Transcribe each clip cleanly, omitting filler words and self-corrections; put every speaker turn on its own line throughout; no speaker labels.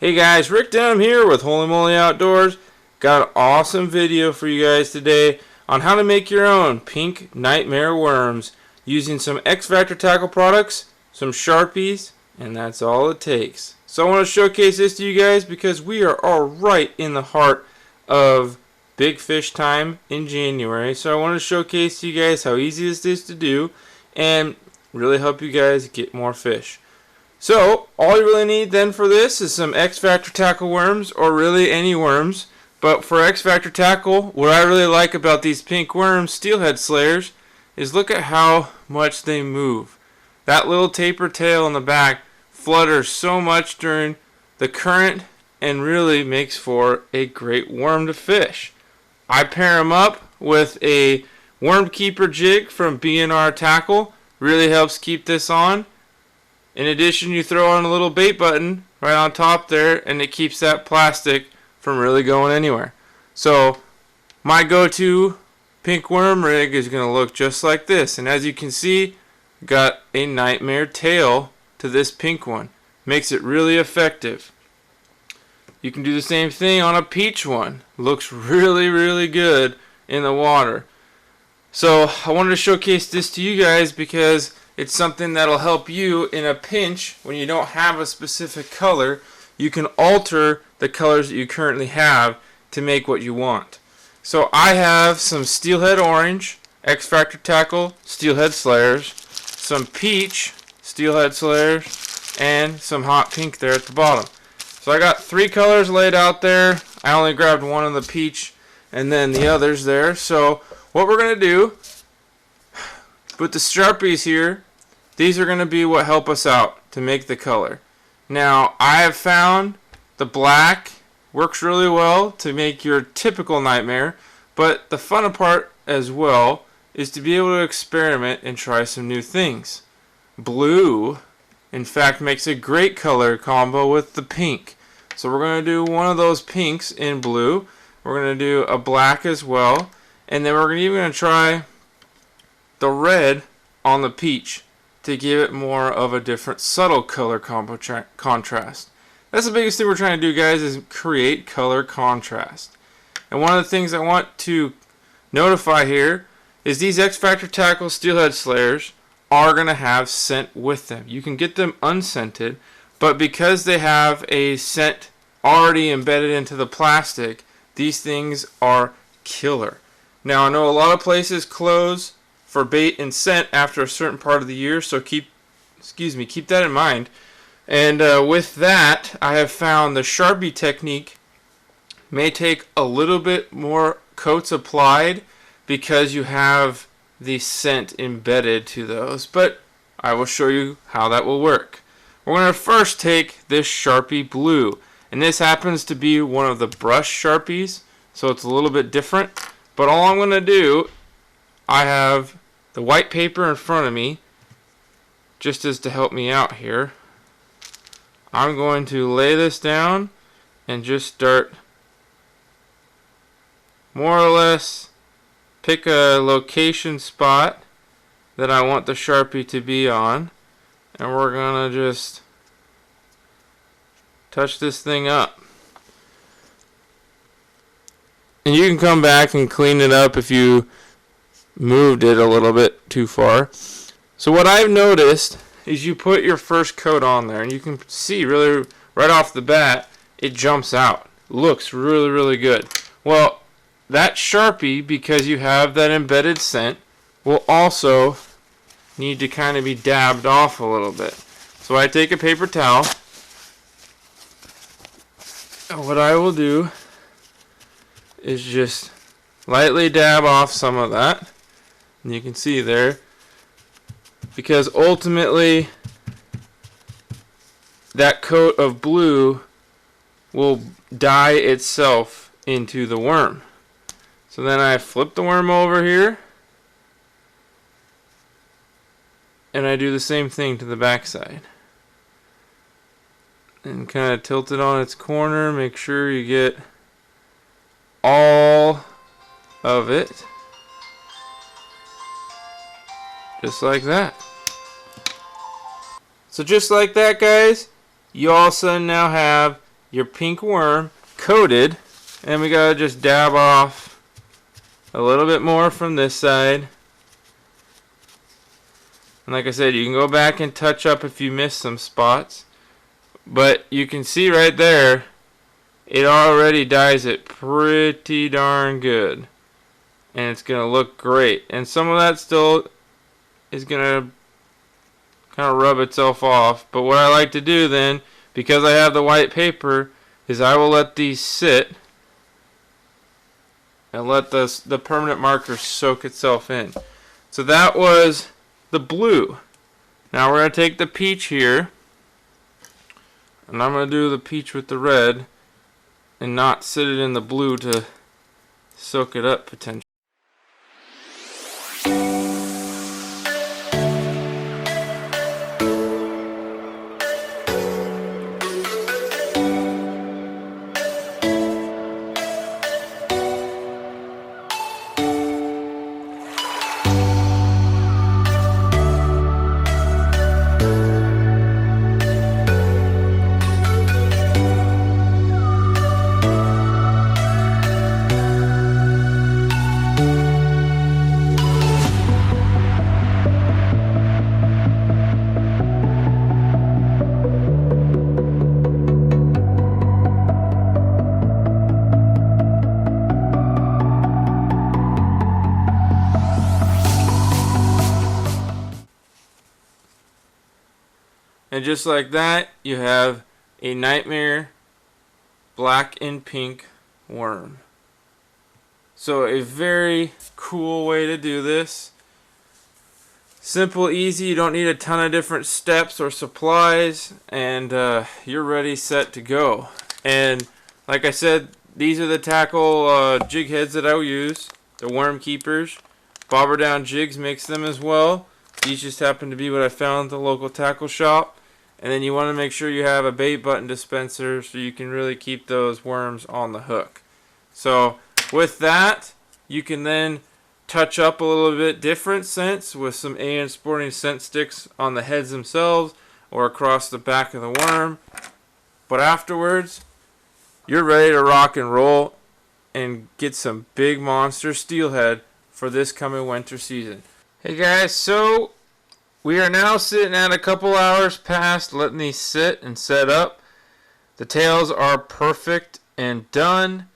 Hey guys, Rick Denham here with Holy Moly Outdoors. Got an awesome video for you guys today on how to make your own pink nightmare worms using some Xfactor Tackle products, some Sharpies, and that's all it takes. So I want to showcase this to you guys because we are all right in the heart of big fish time in January. So I want to showcase to you guys how easy this is to do and really help you guys get more fish. So, all you really need then for this is some Xfactor Tackle worms, or really any worms. But for Xfactor Tackle, what I really like about these pink worms, Steelhead slayers, is look at how much they move. That little taper tail on the back flutters so much during the current and really makes for a great worm to fish. I pair them up with a worm keeper jig from B&R Tackle. Really helps keep this on. In addition, you throw on a little bait button right on top there, and it keeps that plastic from really going anywhere. So my go-to pink worm rig is going to look just like this. And as you can see, got a nightmare tail to this pink one. Makes it really effective. You can do the same thing on a peach one. Looks really good in the water. So I wanted to showcase this to you guys because it's something that'll help you in a pinch when you don't have a specific color. You can alter the colors that you currently have to make what you want. So I have some Steelhead orange, Xfactor Tackle, Steelhead slayers, some peach, Steelhead slayers, and some hot pink there at the bottom. So I got 3 colors laid out there. I only grabbed one of the peach and then the others there. So what we're going to do with the Sharpies here, these are going to be what help us out to make the color. Now, I have found the black works really well to make your typical nightmare, but the fun part as well is to be able to experiment and try some new things. Blue, in fact, makes a great color combo with the pink. So we're going to do one of those pinks in blue. We're going to do a black as well, and then we're even going to try the red on the peach to give it more of a different subtle color contrast. That's the biggest thing we're trying to do, guys, is create color contrast. And one of the things I want to notify here is these Xfactor Tackle Steelhead slayers are going to have scent with them. You can get them unscented, but because they have a scent already embedded into the plastic, these things are killer. Now, I know a lot of places close for bait and scent after a certain part of the year, so keep that in mind. And with that, I have found the Sharpie technique may take a little bit more coats applied because you have the scent embedded to those, but I will show you how that will work. We're going to first take this Sharpie blue, and this happens to be one of the brush Sharpies, so it's a little bit different, but all I'm going to do, I have the white paper in front of me, just as to help me out here. I'm going to lay this down and just start more or less pick a location spot that I want the Sharpie to be on, and we're going to just touch this thing up. And you can come back and clean it up if you moved it a little bit too far. So what I've noticed is you put your first coat on there, and you can see really right off the bat it jumps out. Looks really good. Well, that Sharpie, because you have that embedded scent, will also need to kind of be dabbed off a little bit. So I take a paper towel, and what I will do is just lightly dab off some of that. And you can see there, because ultimately that coat of blue will dye itself into the worm. So then I flip the worm over here, and I do the same thing to the back side. And kind of tilt it on its corner, make sure you get all of it. Just like that. So just like that, guys, you all of a sudden now have your pink worm coated, and we gotta just dab off a little bit more from this side. And like I said, you can go back and touch up if you miss some spots, but you can see right there it already dyes it pretty darn good, and it's gonna look great. And some of that still is gonna kind of rub itself off, but what I like to do then, because I have the white paper, is I will let these sit and let the permanent marker soak itself in. So that was the blue. Now we're going to take the peach here, and I'm going to do the peach with the red and not sit it in the blue to soak it up potentially. And just like that, you have a Nightmare black and pink worm. So a very cool way to do this. Simple, easy, you don't need a ton of different steps or supplies, and you're ready, set to go. And like I said, these are the tackle jig heads that I will use, the worm keepers. Bobber Down Jigs makes them as well. These just happen to be what I found at the local tackle shop. And then you want to make sure you have a bait button dispenser so you can really keep those worms on the hook. So with that, you can then touch up a little bit different scents with some A&N Sporting scent sticks on the heads themselves or across the back of the worm. But afterwards, you're ready to rock and roll and get some big monster steelhead for this coming winter season. Hey guys, so we are now sitting at a couple hours past letting these sit and set up. The tails are perfect and done.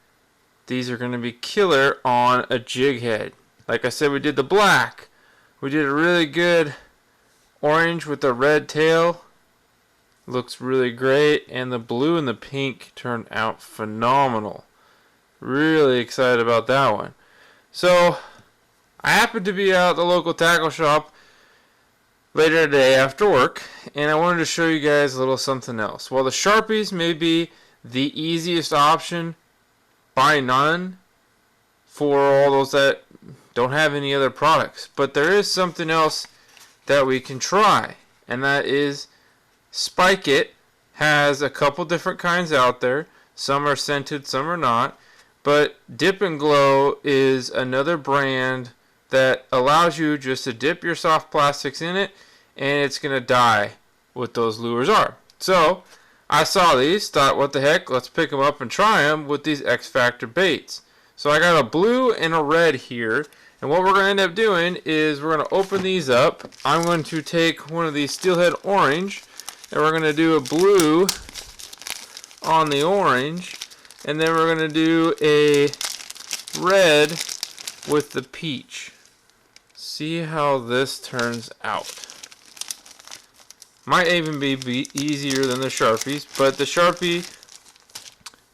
These are going to be killer on a jig head. Like I said, we did the black. We did a really good orange with the red tail. Looks really great. And the blue and the pink turned out phenomenal. Really excited about that one. So I happened to be out at the local tackle shop later today after work, and I wanted to show you guys a little something else. While the Sharpies may be the easiest option by none for all those that don't have any other products, but there is something else that we can try, and that is Spike It. Has a couple different kinds out there. Some are scented, some are not, but Dip and Glow is another brand that allows you just to dip your soft plastics in it, and it's going to dye what those lures are. So I saw these, thought what the heck, let's pick them up and try them with these Xfactor baits. So I got a blue and a red here, and what we're going to end up doing is we're going to open these up. I'm going to take one of these Steelhead orange, and we're going to do a blue on the orange, and then we're going to do a red with the peach. See how this turns out. Might even be easier than the Sharpies, but the Sharpie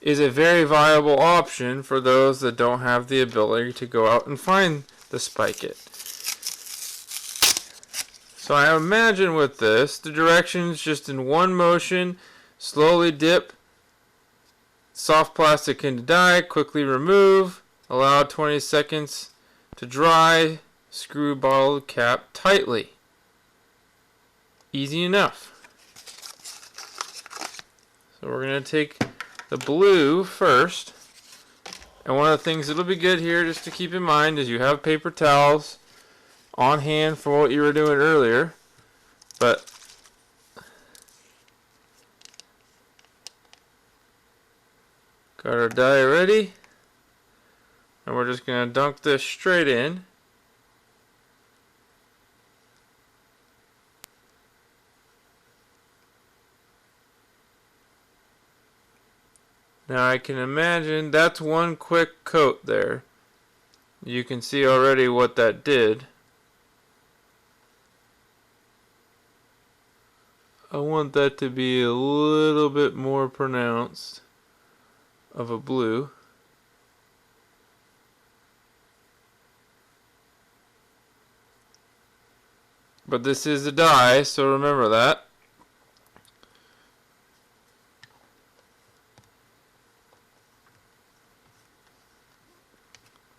is a very viable option for those that don't have the ability to go out and find the Spike It. So I imagine with this, the directions just in one motion, slowly dip, soft plastic into dye, quickly remove, allow 20 seconds to dry, screw bottle cap tightly. Easy enough. So we're going to take the blue first. And one of the things that'll be good here just to keep in mind is you have paper towels on hand for what you were doing earlier. But Got our dye ready. And we're just going to dunk this straight in. Now I can imagine that's one quick coat there. You can see already what that did. I want that to be a little bit more pronounced of a blue. But this is a dye, so remember that.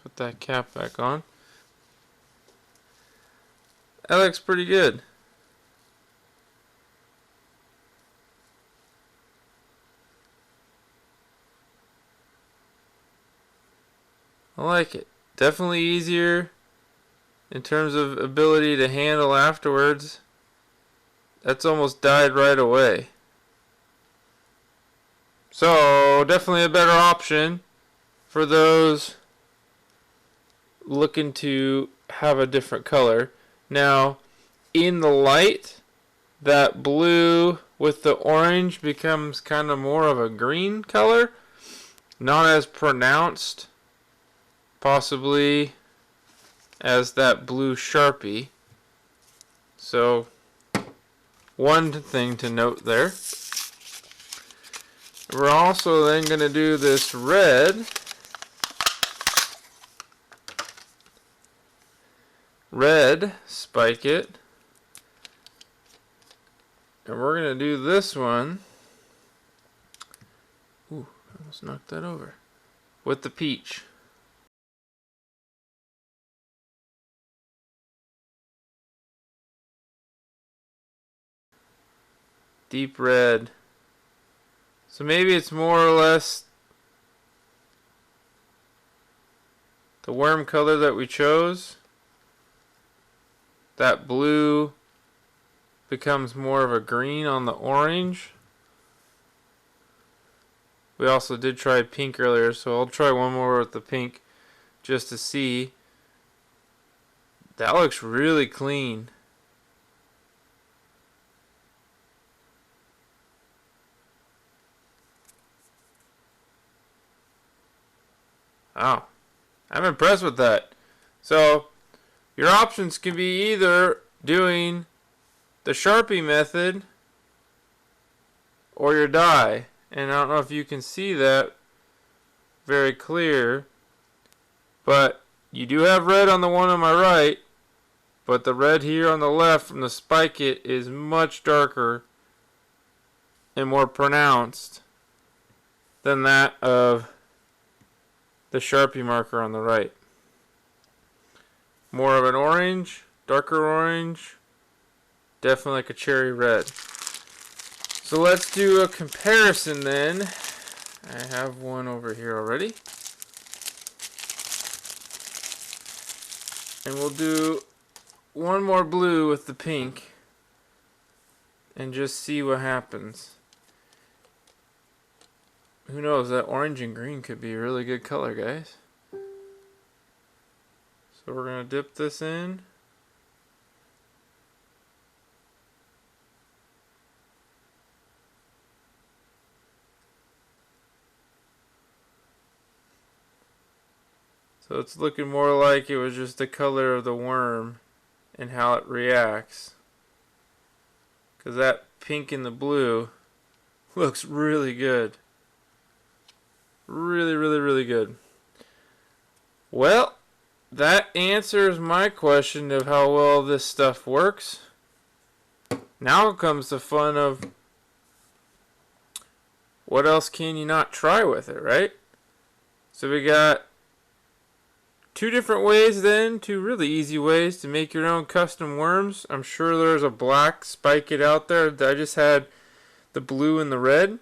Put that cap back on. That looks pretty good. I like it. Definitely easier in terms of ability to handle afterwards. That's almost dyed right away. So definitely a better option for those looking to have a different color. Now, in the light, that blue with the orange becomes kind of more of a green color. Not as pronounced, possibly, as that blue Sharpie. So, one thing to note there. We're also then going to do this red. Spike it. And we're going to do this one. Ooh, I almost knocked that over. With the peach. Deep red. So maybe it's more or less the worm color that we chose. That blue becomes more of a green on the orange. We also did try pink earlier, so I'll try one more with the pink just to see. That looks really clean. Wow, I'm impressed with that. So, your options can be either doing the Sharpie method or your dye. And I don't know if you can see that very clear, but you do have red on the one on my right, but the red here on the left from the Spike It is much darker and more pronounced than that of the Sharpie marker on the right. More of an orange, darker orange, definitely like a cherry red. So let's do a comparison then. I have one over here already. And we'll do one more blue with the pink and just see what happens. Who knows, that orange and green could be a really good color, guys. So we're going to dip this in. So it's looking more like it was just the color of the worm and how it reacts. Because that pink and the blue looks really good. Really, really, really good. Well, that answers my question of how well this stuff works. Now comes the fun of what else can you not try with it, right? So we got two different ways then, two really easy ways to make your own custom worms. I'm sure there's a black Spike It out there. I just had the blue and the red.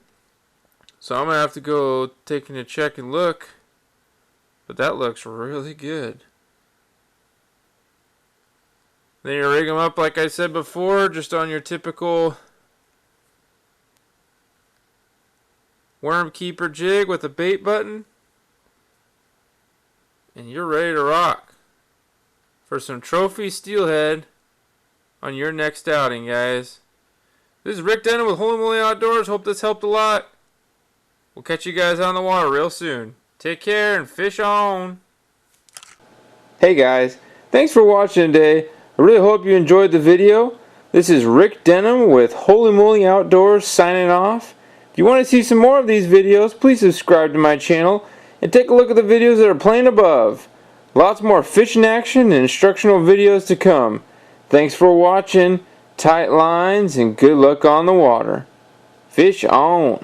So I'm going to have to go taking a check and look. But that looks really good. Then you rig them up like I said before, just on your typical worm keeper jig with a bait button, and you're ready to rock for some trophy steelhead on your next outing, guys. This is Rick Denham with Holy Moly Outdoors. Hope this helped a lot. We'll catch you guys on the water real soon. Take care and fish on. Hey guys, thanks for watching today. I really hope you enjoyed the video. This is Rick Denham with Holy Moly Outdoors signing off. If you want to see some more of these videos, please subscribe to my channel and take a look at the videos that are playing above. Lots more fishing action and instructional videos to come. Thanks for watching. Tight lines and good luck on the water. Fish on.